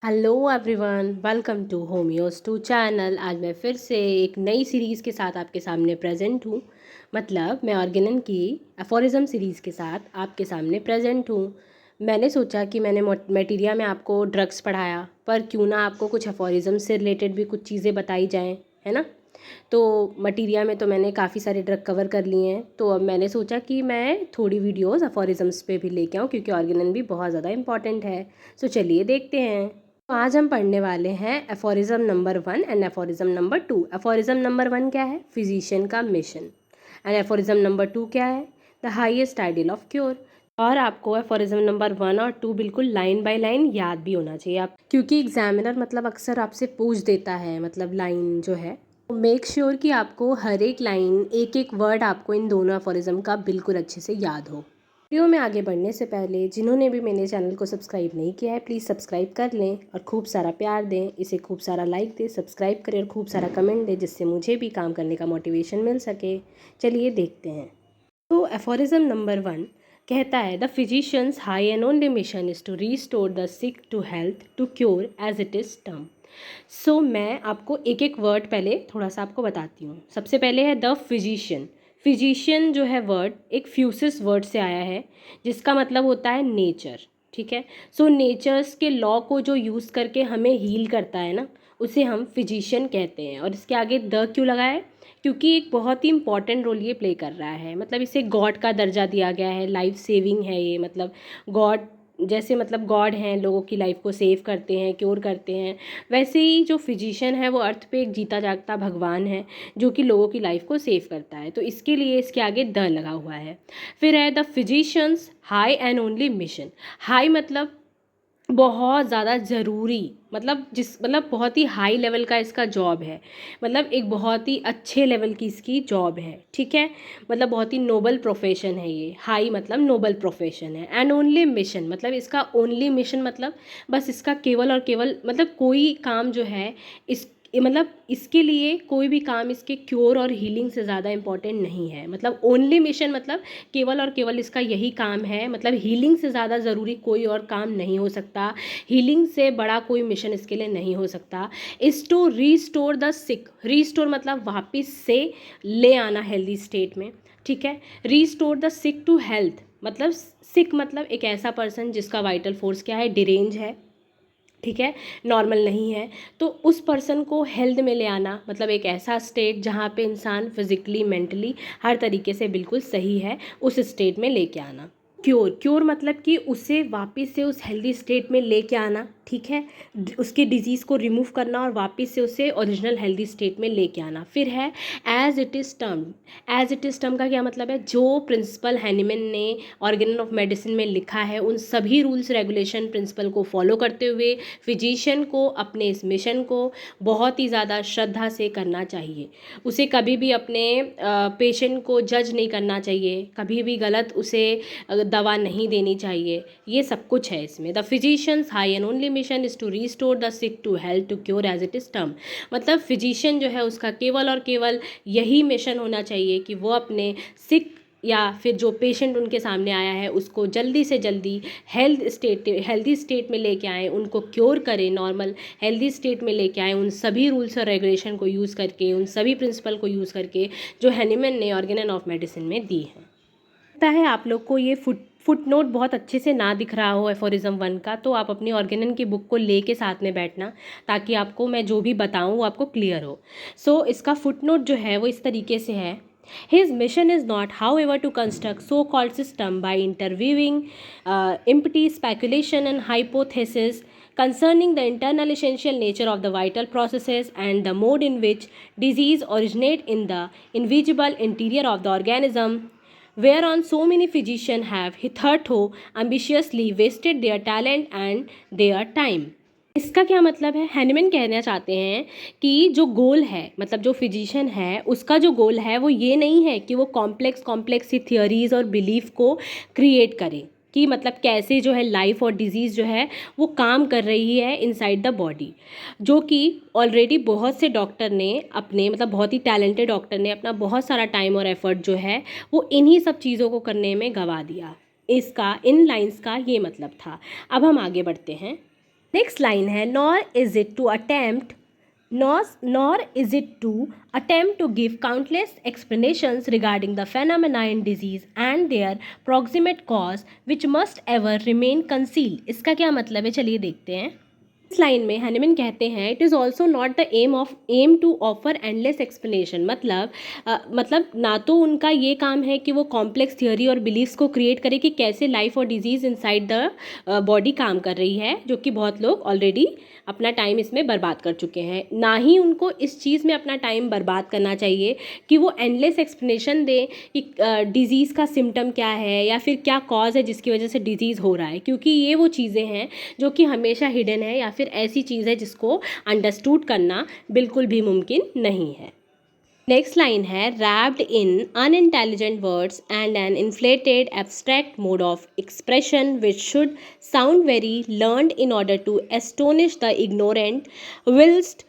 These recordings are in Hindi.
Hello everyone, welcome to homeos two channel. आज मैं फिर से एक नई सीरीज़ के साथ आपके सामने प्रेजेंट हूँ। मतलब मैं ऑर्गेनन की एफोरिज्म सीरीज़ के साथ आपके सामने प्रेजेंट हूँ। मैंने सोचा कि मैंने मटेरिया में आपको ड्रग्स पढ़ाया, पर क्यों ना आपको कुछ एफोरिज्म से रिलेटेड भी कुछ चीज़ें बताई जाएँ, है ना। तो मटीरिया में तो मैंने काफ़ी सारे ड्रग कवर कर लिए हैं, तो अब मैंने सोचा कि मैं थोड़ी वीडियोस एफोरिज्म्स पे भी लेके आऊँ, क्योंकि ऑर्गेनन भी बहुत ज़्यादा इंपॉर्टेंट है। सो चलिए देखते हैं। तो आज हम पढ़ने वाले हैं aphorism number 1 and aphorism number 2। Aphorism number 1 क्या है? फिजिशियन का मिशन। एंड एफोरिज्म नंबर 2 क्या है? The highest ideal of cure. और आपको एफोरिज्म नंबर 1 और 2 बिल्कुल लाइन बाय लाइन याद भी होना चाहिए आप, क्योंकि एग्जामिनर मतलब अक्सर आपसे पूछ देता है, मतलब लाइन जो है। तो मेक श्योर कि आपको हर एक लाइन, एक एक वर्ड आपको इन दोनों एफोरिज्म का बिल्कुल अच्छे से याद हो। वीडियो में आगे बढ़ने से पहले जिन्होंने भी मेरे चैनल को सब्सक्राइब नहीं किया है, प्लीज़ सब्सक्राइब कर लें और खूब सारा प्यार दें, इसे खूब सारा लाइक दें, सब्सक्राइब करें और खूब सारा कमेंट दें, जिससे मुझे भी काम करने का मोटिवेशन मिल सके। चलिए देखते हैं। तो एफोरिज्म नंबर 1 कहता है, the physicians high and only mission is to restore the sick to health to cure as it is term. So मैं आपको एक एक वर्ड पहले थोड़ा सा आपको बताती हूँ। सबसे पहले है द फिजिशियन। फिजिशियन जो है वर्ड एक फ्यूसिस वर्ड से आया है, जिसका मतलब होता है नेचर। ठीक है। सो नेचर्स के लॉ को जो यूज़ करके हमें हील करता है ना, उसे हम फिजिशियन कहते हैं। और इसके आगे द क्यों लगा है? क्योंकि एक बहुत ही इंपॉर्टेंट रोल ये प्ले कर रहा है। मतलब इसे गॉड का दर्जा दिया गया है, लाइफ सेविंग है ये। मतलब गॉड जैसे, मतलब गॉड हैं, लोगों की लाइफ को सेव करते हैं, क्योर करते हैं, वैसे ही जो फिजिशियन है वो अर्थ पे एक जीता जागता भगवान है, जो कि लोगों की लाइफ को सेव करता है। तो इसके लिए इसके आगे द लगा हुआ है। फिर है the physicians high and only mission. High मतलब बहुत ज़्यादा ज़रूरी, मतलब बहुत ही हाई लेवल का इसका जॉब है। मतलब एक बहुत ही अच्छे लेवल की इसकी जॉब है। ठीक है। मतलब बहुत ही नोबल प्रोफेशन है ये। हाई मतलब नोबल प्रोफेशन है। एंड ओनली मिशन मतलब इसका ओनली मिशन मतलब बस इसका केवल और केवल, मतलब कोई काम जो है इस मतलब इसके लिए कोई भी काम इसके क्योर और हीलिंग से ज़्यादा इम्पॉर्टेंट नहीं है। मतलब ओनली मिशन मतलब केवल और केवल इसका यही काम है। मतलब हीलिंग से ज़्यादा ज़रूरी कोई और काम नहीं हो सकता, हीलिंग से बड़ा कोई मिशन इसके लिए नहीं हो सकता। Is to restore the sick. Restore मतलब वापस से ले आना हेल्दी स्टेट में। ठीक है। Restore the sick to health मतलब सिक मतलब एक ऐसा पर्सन जिसका वाइटल फोर्स क्या है? डिरेंज है। ठीक है। नॉर्मल नहीं है। तो उस पर्सन को हेल्थ में ले आना मतलब एक ऐसा स्टेट जहाँ पे इंसान फिजिकली मेंटली हर तरीके से बिल्कुल सही है, उस स्टेट में लेके आना। क्योर, क्योर मतलब कि उसे वापस से उस हेल्दी स्टेट में लेके आना। ठीक है। उसकी डिजीज़ को रिमूव करना और वापस से उसे ओरिजिनल हेल्दी स्टेट में लेके आना। फिर है as it is term. As it is term का क्या मतलब है? जो प्रिंसिपल हैनीमैन ने ऑर्गेनन ऑफ मेडिसिन में लिखा है, उन सभी रूल्स रेगुलेशन प्रिंसिपल को फॉलो करते हुए फिजिशियन को अपने इस मिशन को बहुत ही ज़्यादा श्रद्धा से करना चाहिए। उसे कभी भी अपने पेशेंट को जज नहीं करना चाहिए, कभी भी गलत उसे दवा नहीं देनी चाहिए। ये सब कुछ है इसमें। The physicians high and only mission is to restore the sick to health to cure as it is term. मतलब फिजिशियन जो है उसका केवल और केवल यही मिशन होना चाहिए कि वो अपने सिक या फिर जो पेशेंट उनके सामने आया है उसको जल्दी से जल्दी हेल्दी स्टेट में लेके आएँ, उनको क्योर करें, नॉर्मल हेल्दी स्टेट में लेके आएँ, उन सभी रूल्स और रेगुलेशन को यूज़ करके, उन सभी प्रिंसिपल को यूज़ करके जो हैनीमैन ने ऑर्गेनन ऑफ मेडिसिन में दी है। लगता है आप लोग को ये फुट नोट बहुत अच्छे से ना दिख रहा हो एफोरिज्म 1 का, तो आप अपनी ऑर्गेनन की बुक को लेके साथ में बैठना, ताकि आपको मैं जो भी बताऊँ वो आपको क्लियर हो। सो इसका फुट नोट जो है वो इस तरीके से है। His mission is not, however, to construct so-called system by interviewing empty speculation and hypothesis concerning the internal essential nature of the vital processes and the mode in which disease originate in the invisible interior of the organism, whereon so many physicians have hitherto ambitiously wasted their talent and their time. इसका क्या मतलब है? हैनीमैन कहना चाहते हैं कि जो गोल है, मतलब जो फिजिशियन है उसका जो गोल है वो ये नहीं है कि वो कॉम्प्लेक्स सी थियोरीज और बिलीफ को क्रिएट करे, कि मतलब कैसे जो है लाइफ और डिजीज़ जो है वो काम कर रही है इनसाइड द बॉडी, जो कि ऑलरेडी बहुत से डॉक्टर ने अपने, मतलब बहुत ही टैलेंटेड डॉक्टर ने अपना बहुत सारा टाइम और एफर्ट जो है वो इन्हीं सब चीज़ों को करने में गंवा दिया। इसका इन लाइंस का ये मतलब था। अब हम आगे बढ़ते हैं। नेक्स्ट लाइन है nor is it to attempt to give countless explanations regarding the phenomena in disease and their proximate cause which must ever remain concealed। इसका क्या मतलब है, चलिए देखते हैं। इस लाइन में हैनिमैन कहते हैं it is also not the aim to offer endless explanation. मतलब ना तो उनका ये काम है कि वो कॉम्प्लेक्स थियोरी और बिलीफ्स को क्रिएट करे कि कैसे लाइफ और डिजीज़ इनसाइड द बॉडी काम कर रही है, जो कि बहुत लोग ऑलरेडी अपना टाइम इसमें बर्बाद कर चुके हैं। ना ही उनको इस चीज़ में अपना टाइम बर्बाद करना चाहिए कि वो एंडलेस एक्सप्लेनेशन दें कि डिज़ीज़ का सिम्टम क्या है या फिर क्या कॉज है जिसकी वजह से डिज़ीज़ हो रहा है, क्योंकि ये वो चीज़ें हैं जो कि हमेशा हिडन है या फिर ऐसी चीज़ है जिसको अंडरस्टूड करना बिल्कुल भी मुमकिन नहीं है। नेक्स्ट लाइन है wrapped in unintelligent words and an inflated abstract mode of expression which should sound very learned in order to astonish the ignorant whilst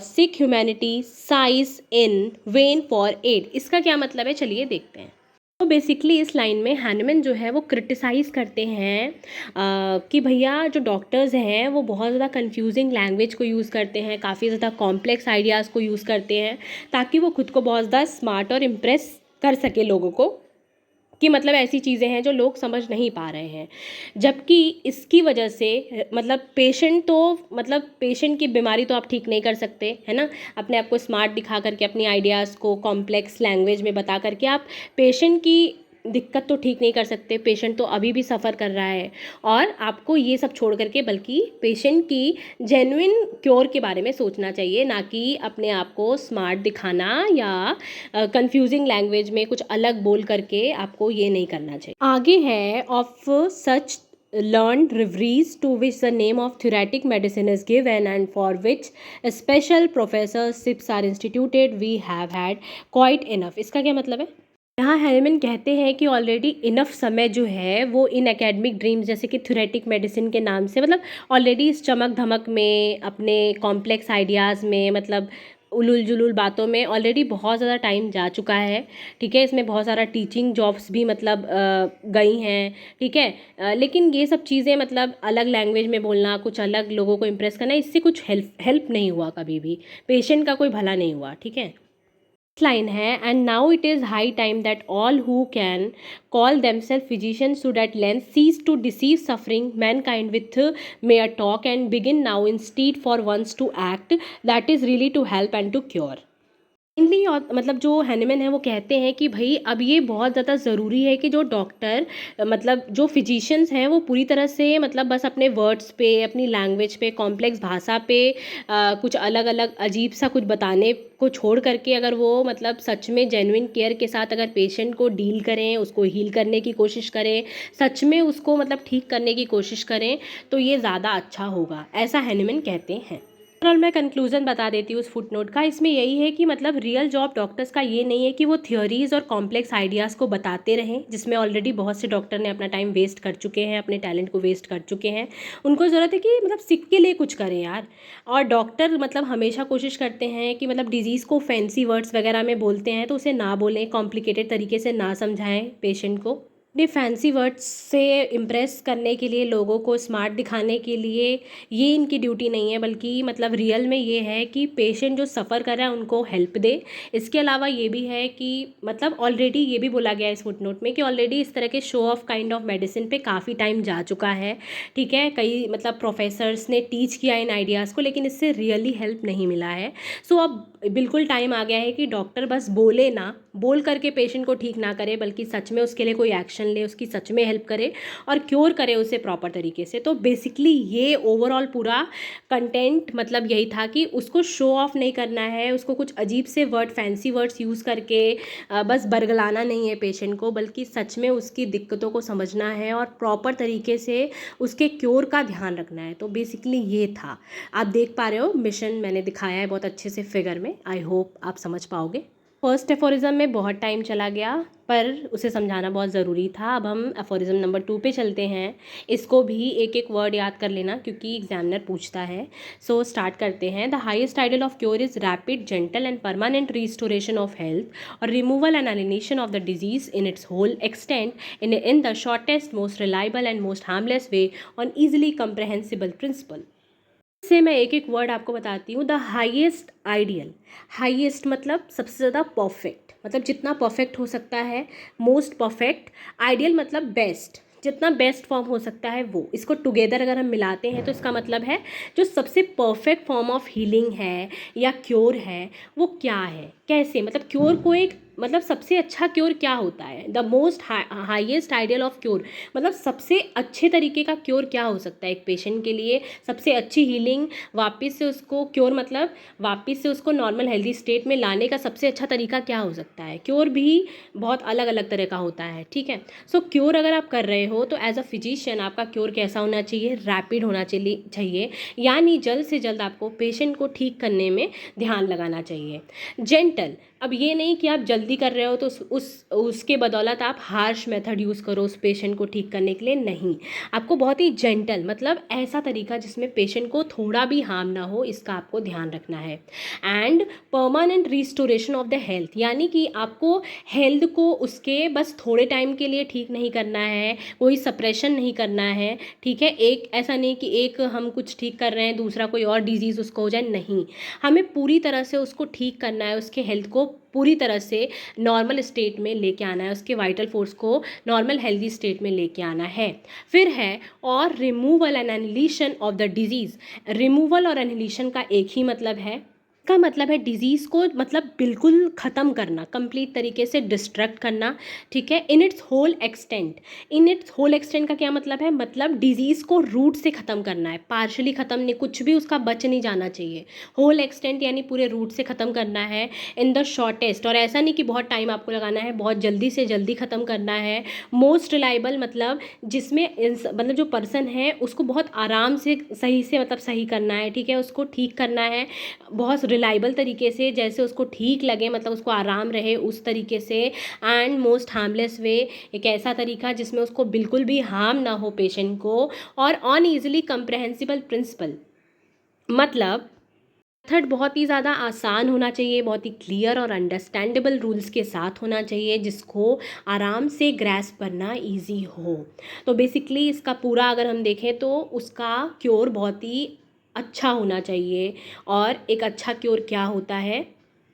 seek humanity sighs in vain for aid। इसका क्या मतलब है, चलिए देखते हैं। तो बेसिकली इस लाइन में हैनिमैन जो है वो क्रिटिसाइज़ करते हैं कि भैया जो डॉक्टर्स हैं वो बहुत ज़्यादा कंफ्यूजिंग लैंग्वेज को यूज़ करते हैं, काफ़ी ज़्यादा कॉम्प्लेक्स आइडियाज़ को यूज़ करते हैं ताकि वो खुद को बहुत ज़्यादा स्मार्ट और इम्प्रेस कर सके लोगों को, कि मतलब ऐसी चीज़ें हैं जो लोग समझ नहीं पा रहे हैं। जबकि इसकी वजह से पेशेंट की बीमारी तो आप ठीक नहीं कर सकते, है ना। अपने आप को स्मार्ट दिखा करके, अपनी आइडियाज़ को कॉम्प्लेक्स लैंग्वेज में बता करके आप पेशेंट की दिक्कत तो ठीक नहीं कर सकते। पेशेंट तो अभी भी सफ़र कर रहा है और आपको ये सब छोड़ करके बल्कि पेशेंट की जेन्युइन क्योर के बारे में सोचना चाहिए, ना कि अपने आप को स्मार्ट दिखाना या कंफ्यूजिंग लैंग्वेज में कुछ अलग बोल करके आपको ये नहीं करना चाहिए। आगे है of such learned reveries to which the name of theoretic medicine is given and for which special professorships are instituted we have had quite enough। इसका क्या मतलब है? यहाँ हैनिमैन कहते हैं कि ऑलरेडी इनफ समय जो है वो इन एकेडमिक ड्रीम्स जैसे कि थ्योरेटिक मेडिसिन के नाम से, मतलब ऑलरेडी इस चमक धमक में, अपने कॉम्प्लेक्स आइडियाज़ में, मतलब उलूल जुलूल बातों में ऑलरेडी बहुत ज़्यादा टाइम जा चुका है। ठीक है, इसमें बहुत सारा टीचिंग जॉब्स भी मतलब गई हैं। ठीक है, लेकिन ये सब चीज़ें मतलब अलग लैंग्वेज में बोलना, कुछ अलग लोगों को इम्प्रेस करना, इससे कुछ हेल्प नहीं हुआ, कभी भी पेशेंट का कोई भला नहीं हुआ। ठीक है, लाइन है and now it is high time that all who can call themselves physicians should at length cease to deceive suffering mankind with mere talk and begin now instead for once to act that is really to help and to cure. Mainly और मतलब जो हैनिमैन है वो कहते हैं कि भाई अब ये बहुत ज़्यादा ज़रूरी है कि जो डॉक्टर मतलब जो फिजिशियंस हैं वो पूरी तरह से मतलब बस अपने वर्ड्स पे, अपनी लैंग्वेज पे, कॉम्प्लेक्स भाषा पे कुछ अलग अलग अजीब सा कुछ बताने को छोड़ करके अगर वो मतलब सच में जेन्युइन केयर के साथ अगर पेशेंट को डील करें, उसको हील करने की कोशिश करें, सच में उसको मतलब ठीक करने की कोशिश करें, तो ये ज़्यादा अच्छा होगा, ऐसा हैनिमैन कहते हैं। ओवरऑल मैं कंक्लूजन बता देती हूँ उस फुट नोट का। इसमें यही है कि मतलब रियल जॉब डॉक्टर्स का ये नहीं है कि वो थ्योरीज और कॉम्प्लेक्स आइडियाज़ को बताते रहें, जिसमें ऑलरेडी बहुत से डॉक्टर ने अपना टाइम वेस्ट कर चुके हैं, अपने टैलेंट को वेस्ट कर चुके हैं। उनको ज़रूरत है कि मतलब सीख के लिए कुछ करें यार। और डॉक्टर मतलब हमेशा कोशिश करते हैं कि मतलब डिजीज़ को फैंसी वर्ड्स वगैरह में बोलते हैं तो उसे ना बोलें, कॉम्प्लिकेटेड तरीके से ना समझाएं पेशेंट को। अपने फैंसी वर्ड्स से इम्प्रेस करने के लिए, लोगों को स्मार्ट दिखाने के लिए ये इनकी ड्यूटी नहीं है, बल्कि मतलब रियल में ये है कि पेशेंट जो सफ़र कर रहा है उनको हेल्प दे। इसके अलावा ये भी है कि मतलब ऑलरेडी ये भी बोला गया है इस फुटनोट में कि ऑलरेडी इस तरह के show off kind of medicine पे काफ़ी टाइम जा चुका है। ठीक है, कई मतलब प्रोफेसर्स ने टीच किया इन आइडियाज़ को, लेकिन इससे रियली हेल्प नहीं मिला है। सो अब बिल्कुल टाइम आ गया है कि डॉक्टर बस बोले ना, बोल करके पेशेंट को ठीक ना करे, बल्कि सच में उसके लिए कोई एक्शन ले, उसकी सच में हेल्प करे और क्योर करे उसे प्रॉपर तरीके से। तो बेसिकली ये ओवरऑल पूरा कंटेंट मतलब यही था कि उसको शो ऑफ नहीं करना है, उसको कुछ अजीब से वर्ड, फैंसी वर्ड्स यूज़ करके बस बरगलाना नहीं है पेशेंट को, बल्कि सच में उसकी दिक्कतों को समझना है और प्रॉपर तरीके से उसके क्योर का ध्यान रखना है। तो बेसिकली ये था, आप देख पा रहे हो मिशन मैंने दिखाया है बहुत अच्छे से फिगर में। आई होप आप समझ पाओगे। फर्स्ट एफोरिज्म में बहुत टाइम चला गया पर उसे समझाना बहुत ज़रूरी था। अब हम एफोरिज्म नंबर 2 पे चलते हैं। इसको भी एक एक वर्ड याद कर लेना क्योंकि एग्जामिनर पूछता है। सो स्टार्ट करते हैं। The highest ideal of cure is rapid, gentle and permanent restoration of health और removal and elimination of the disease in its whole extent in the shortest, most reliable and most harmless way on easily comprehensible principle. से मैं एक एक वर्ड आपको बताती हूँ। द हाईएस्ट आइडियल, हाईएस्ट मतलब सबसे ज़्यादा परफेक्ट, मतलब जितना परफेक्ट हो सकता है, मोस्ट परफेक्ट। आइडियल मतलब बेस्ट, जितना बेस्ट फॉर्म हो सकता है वो। इसको टुगेदर अगर हम मिलाते हैं तो इसका मतलब है जो सबसे परफेक्ट फॉर्म ऑफ हीलिंग है या क्योर है वो क्या है, कैसे, मतलब क्योर को एक, मतलब सबसे अच्छा क्योर क्या होता है, the most highest ideal of cure, मतलब सबसे अच्छे तरीके का क्योर क्या हो सकता है एक पेशेंट के लिए, सबसे अच्छी हीलिंग, वापस से उसको क्योर मतलब वापस से उसको नॉर्मल हेल्दी स्टेट में लाने का सबसे अच्छा तरीका क्या हो सकता है। क्योर भी बहुत अलग अलग तरह का होता है, ठीक है। सो क्योर अगर आप कर रहे हो तो एज अ फिजिशियन आपका क्योर कैसा होना चाहिए, रैपिड होना चाहिए, यानी जल्द से जल्द आपको पेशेंट को ठीक करने में ध्यान लगाना चाहिए। जेंटल, अब ये नहीं कि आप जल्दी कर रहे हो तो उसके बदौलत आप हार्श मेथड यूज़ करो उस पेशेंट को ठीक करने के लिए, नहीं। आपको बहुत ही जेंटल, मतलब ऐसा तरीका जिसमें पेशेंट को थोड़ा भी हार्म ना हो, इसका आपको ध्यान रखना है। And permanent restoration of the health, यानी कि आपको हेल्थ को उसके बस थोड़े टाइम के लिए ठीक नहीं करना है, कोई सप्रेशन नहीं करना है, ठीक है। एक ऐसा नहीं कि एक हम कुछ ठीक कर रहे हैं दूसरा कोई और डिजीज़ उसको हो जाए, नहीं। हमें पूरी तरह से उसको ठीक करना है, उसके हेल्थ को पूरी तरह से नॉर्मल स्टेट में लेके आना है, उसके वाइटल फोर्स को नॉर्मल हेल्दी स्टेट में लेके आना है। फिर है और removal and annihilation of the disease. Removal और एनिहिलेशन का एक ही मतलब है, का मतलब है डिजीज़ को मतलब बिल्कुल ख़त्म करना, कंप्लीट तरीके से डिस्ट्रक्ट करना, ठीक है। In its whole extent, in its whole extent का क्या मतलब है, मतलब डिजीज़ को रूट से ख़त्म करना है, पार्शली ख़त्म नहीं, कुछ भी उसका बच नहीं जाना चाहिए। होल एक्सटेंट यानी पूरे रूट से ख़त्म करना है इन द शॉर्टेस्ट, और ऐसा नहीं कि बहुत टाइम आपको लगाना है, बहुत जल्दी से जल्दी ख़त्म करना है। मोस्ट रिलायबल मतलब जिसमें मतलब जो पर्सन है उसको बहुत आराम से सही से मतलब सही करना है, ठीक है, उसको ठीक करना है बहुत रिलायबल तरीके से, जैसे उसको ठीक लगे, मतलब उसको आराम रहे उस तरीके से। एंड मोस्ट हार्मलेस वे, एक ऐसा तरीका जिसमें उसको बिल्कुल भी हार्म ना हो पेशेंट को। और ऑन ईजिली कंप्रहेंसिबल प्रिंसिपल, मतलब मेथड बहुत ही ज़्यादा आसान होना चाहिए, बहुत ही क्लियर और अंडरस्टैंडेबल रूल्स के साथ होना चाहिए, जिसको आराम से ग्रैस्प करना इजी हो। तो बेसिकली इसका पूरा अगर हम देखें तो उसका क्योर बहुत ही अच्छा होना चाहिए। और एक अच्छा क्योर क्या होता है,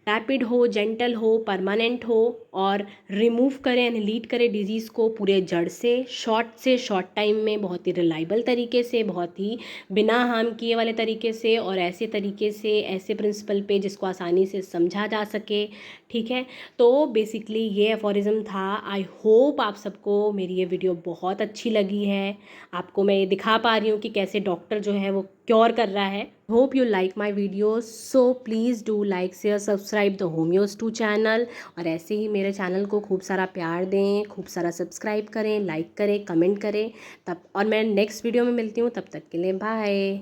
रैपिड हो, जेंटल हो, परमानेंट हो, और रिमूव करें एनिलीट करें डिजीज़ को पूरे जड़ से शॉर्ट टाइम में, बहुत ही रिलायबल तरीके से, बहुत ही बिना हार्म किए वाले तरीके से, और ऐसे तरीके से ऐसे प्रिंसिपल पे जिसको आसानी से समझा जा सके, ठीक है। तो बेसिकली ये एफोरिज्म था। आई होप आप सबको मेरी ये वीडियो बहुत अच्छी लगी है, आपको मैं ये दिखा पा रही हूँ कि कैसे डॉक्टर जो है वो क्योर कर रहा है। Hope you like my videos, so please do like share subscribe the homeos two channel, और ऐसे ही मेरे चैनल को खूब सारा प्यार दें, खूब सारा सब्सक्राइब करें, लाइक करें, कमेंट करें। तब और मैं नेक्स्ट वीडियो में मिलती हूँ, तब तक के लिए बाय।